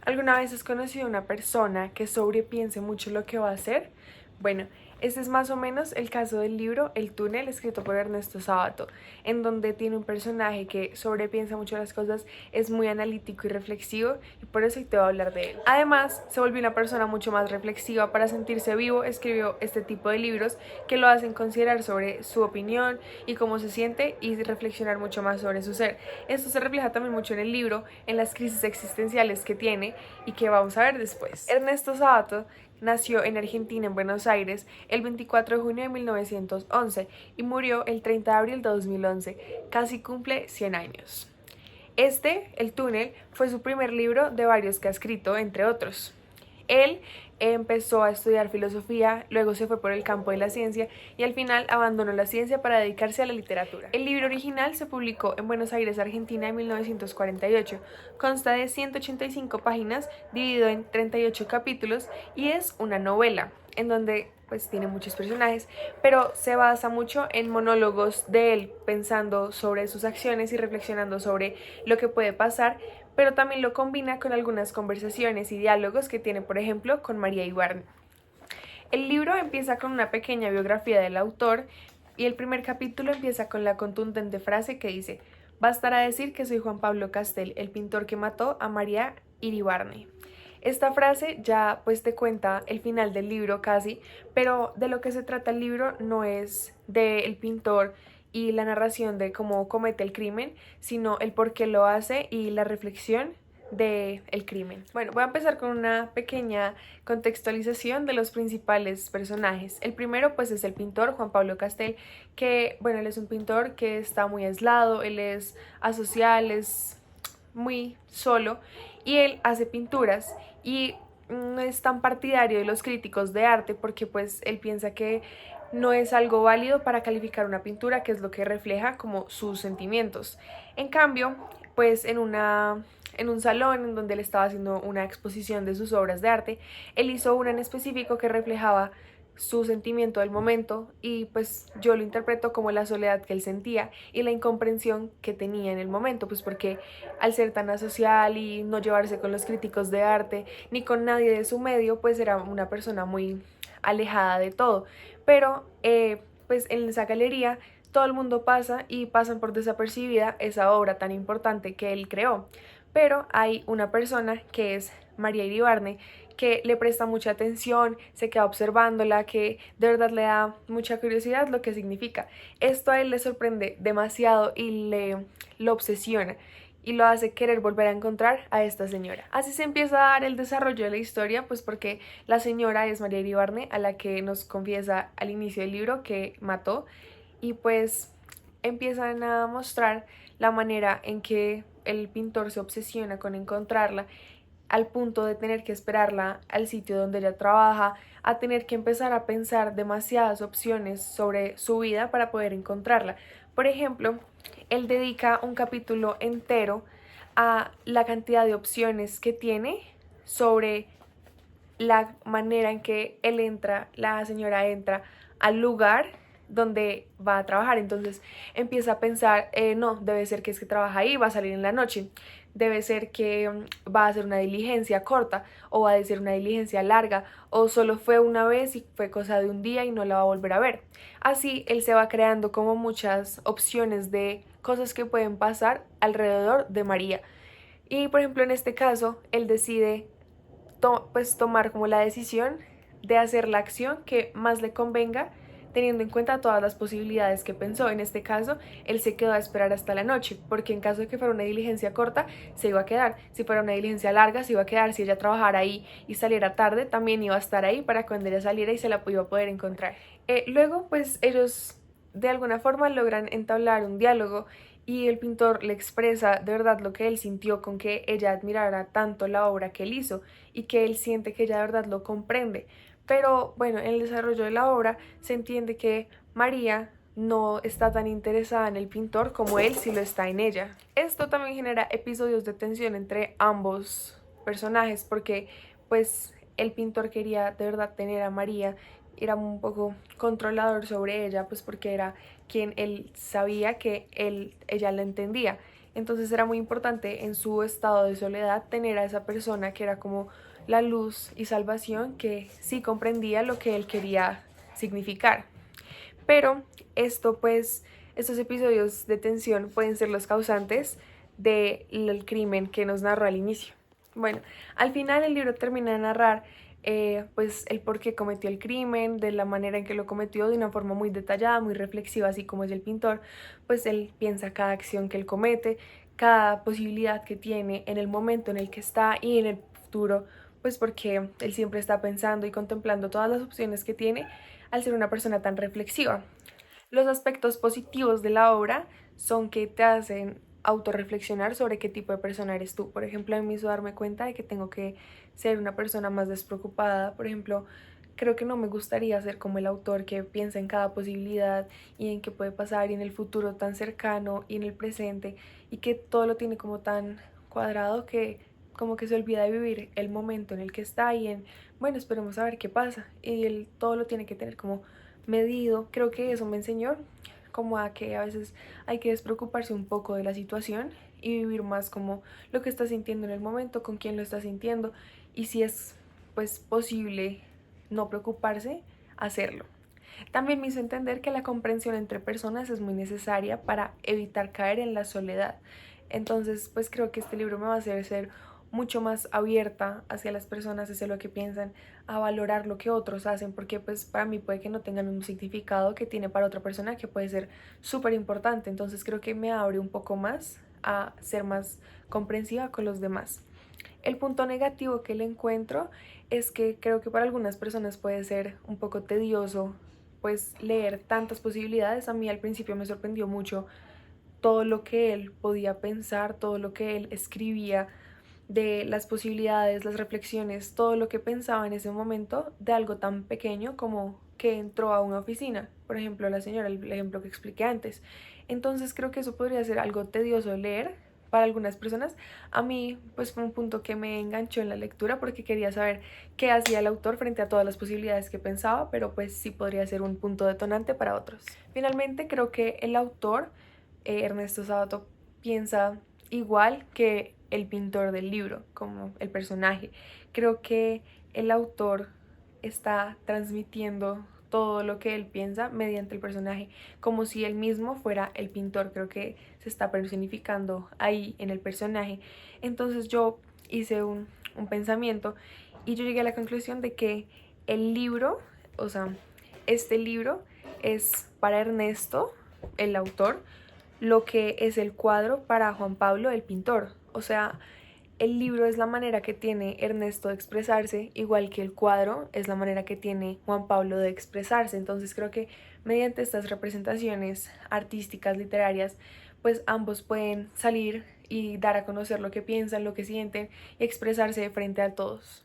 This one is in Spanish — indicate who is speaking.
Speaker 1: ¿Alguna vez has conocido a una persona que sobrepiense mucho lo que va a hacer? Bueno, este es más o menos el caso del libro El túnel, escrito por Ernesto Sábato, en donde tiene un personaje que sobrepiensa mucho las cosas, es muy analítico y reflexivo, y por eso hoy te voy a hablar de él. Además, se volvió una persona mucho más reflexiva. Para sentirse vivo, escribió este tipo de libros que lo hacen considerar sobre su opinión y cómo se siente, y reflexionar mucho más sobre su ser. Esto se refleja también mucho en el libro, en las crisis existenciales que tiene y que vamos a ver después. Ernesto Sábato nació en Argentina, en Buenos Aires, el 24 de junio de 1911 y murió el 30 de abril de 2011. Casi cumple 100 años. El túnel, fue su primer libro de varios que ha escrito, entre otros. Él empezó a estudiar filosofía, luego se fue por el campo de la ciencia y al final abandonó la ciencia para dedicarse a la literatura. El libro original se publicó en Buenos Aires, Argentina, en 1948. Consta de 185 páginas, dividido en 38 capítulos, y es una novela en donde pues tiene muchos personajes, pero se basa mucho en monólogos de él pensando sobre sus acciones y reflexionando sobre lo que puede pasar, pero también lo combina con algunas conversaciones y diálogos que tiene, por ejemplo, con María Iribarne. El libro empieza con una pequeña biografía del autor y el primer capítulo empieza con la contundente frase que dice: bastará decir que soy Juan Pablo Castel, el pintor que mató a María Iribarne. Esta frase ya pues te cuenta el final del libro casi, pero de lo que se trata el libro no es del pintor y la narración de cómo comete el crimen, sino el por qué lo hace y la reflexión del crimen. Bueno, voy a empezar con una pequeña contextualización de los principales personajes. El primero pues es el pintor Juan Pablo Castel, que bueno, él es un pintor que está muy aislado, él es asocial, es muy solo, y él hace pinturas y no es tan partidario de los críticos de arte porque pues él piensa que no es algo válido para calificar una pintura, que es lo que refleja como sus sentimientos. En cambio, pues en un salón en donde él estaba haciendo una exposición de sus obras de arte, él hizo una en específico que reflejaba su sentimiento del momento, y pues yo lo interpreto como la soledad que él sentía y la incomprensión que tenía en el momento, pues porque al ser tan asocial y no llevarse con los críticos de arte ni con nadie de su medio, pues era una persona muy alejada de todo. Pero pues en esa galería todo el mundo pasa y pasan por desapercibida esa obra tan importante que él creó. Pero hay una persona que es María Iribarne, que le presta mucha atención, se queda observándola, que de verdad le da mucha curiosidad lo que significa. Esto a él le sorprende demasiado y lo obsesiona y lo hace querer volver a encontrar a esta señora. Así se empieza a dar el desarrollo de la historia, pues porque la señora es María Iribarne, a la que nos confiesa al inicio del libro que mató, y pues empiezan a mostrar la manera en que el pintor se obsesiona con encontrarla, al punto de tener que esperarla al sitio donde ella trabaja, a tener que empezar a pensar demasiadas opciones sobre su vida para poder encontrarla. Por ejemplo, él dedica un capítulo entero a la cantidad de opciones que tiene sobre la manera en que la señora entra al lugar donde va a trabajar. Entonces empieza a pensar, no, debe ser que es que trabaja ahí, va a salir en la noche, debe ser que va a hacer una diligencia corta, o va a ser una diligencia larga, o solo fue una vez y fue cosa de un día y no la va a volver a ver. Así él se va creando como muchas opciones de cosas que pueden pasar alrededor de María. Y por ejemplo en este caso él decide pues tomar como la decisión de hacer la acción que más le convenga, teniendo en cuenta todas las posibilidades que pensó. En este caso, él se quedó a esperar hasta la noche, porque en caso de que fuera una diligencia corta, se iba a quedar. Si fuera una diligencia larga, se iba a quedar. Si ella trabajara ahí y saliera tarde, también iba a estar ahí para cuando ella saliera y se la iba a poder encontrar. Luego, pues ellos de alguna forma logran entablar un diálogo, y el pintor le expresa de verdad lo que él sintió con que ella admirara tanto la obra que él hizo, y que él siente que ella de verdad lo comprende. Pero bueno, en el desarrollo de la obra se entiende que María no está tan interesada en el pintor como él sí lo está en ella. Esto también genera episodios de tensión entre ambos personajes, porque pues el pintor quería de verdad tener a María, era un poco controlador sobre ella, pues porque era quien él sabía que ella la entendía. Entonces era muy importante en su estado de soledad tener a esa persona que era como la luz y salvación, que sí comprendía lo que él quería significar. Pero esto pues, estos episodios de tensión pueden ser los causantes del crimen que nos narró al inicio. Bueno, al final el libro termina de narrar pues el por qué cometió el crimen, de la manera en que lo cometió, de una forma muy detallada, muy reflexiva, así como es el pintor. Pues él piensa cada acción que él comete, cada posibilidad que tiene en el momento en el que está y en el futuro, pues porque él siempre está pensando y contemplando todas las opciones que tiene al ser una persona tan reflexiva. Los aspectos positivos de la obra son que te hacen autorreflexionar sobre qué tipo de persona eres tú. Por ejemplo, a mí me hizo darme cuenta de que tengo que ser una persona más despreocupada. Por ejemplo, creo que no me gustaría ser como el autor que piensa en cada posibilidad y en qué puede pasar y en el futuro tan cercano y en el presente, y que todo lo tiene como tan cuadrado que como que se olvida de vivir el momento en el que está y en, bueno, esperemos a ver qué pasa. Y él todo lo tiene que tener como medido. Creo que eso me enseñó como a que a veces hay que despreocuparse un poco de la situación y vivir más como lo que estás sintiendo en el momento, con quién lo estás sintiendo, y si es pues posible no preocuparse, hacerlo. También me hizo entender que la comprensión entre personas es muy necesaria para evitar caer en la soledad. Entonces, pues creo que este libro me va a hacer ser mucho más abierta hacia las personas, hacia lo que piensan, a valorar lo que otros hacen, porque pues para mí puede que no tengan un significado que tiene para otra persona, que puede ser súper importante. Entonces creo que me abre un poco más a ser más comprensiva con los demás. El punto negativo que le encuentro es que creo que para algunas personas puede ser un poco tedioso pues leer tantas posibilidades. A mí al principio me sorprendió mucho todo lo que él podía pensar, todo lo que él escribía, de las posibilidades, las reflexiones, todo lo que pensaba en ese momento de algo tan pequeño como que entró a una oficina. Por ejemplo, la señora, el ejemplo que expliqué antes. Entonces creo que eso podría ser algo tedioso de leer para algunas personas. A mí pues fue un punto que me enganchó en la lectura porque quería saber qué hacía el autor frente a todas las posibilidades que pensaba, pero pues sí podría ser un punto detonante para otros. Finalmente creo que el autor, Ernesto Sábato, piensa igual que el pintor del libro, como el personaje. Creo que el autor está transmitiendo todo lo que él piensa mediante el personaje, como si él mismo fuera el pintor. Creo que se está personificando ahí en el personaje. Entonces yo hice un pensamiento y yo llegué a la conclusión de que el libro, o sea, este libro es para Ernesto, el autor, lo que es el cuadro para Juan Pablo, el pintor. O sea, el libro es la manera que tiene Ernesto de expresarse, igual que el cuadro es la manera que tiene Juan Pablo de expresarse. Entonces creo que mediante estas representaciones artísticas, literarias, pues ambos pueden salir y dar a conocer lo que piensan, lo que sienten y expresarse frente a todos.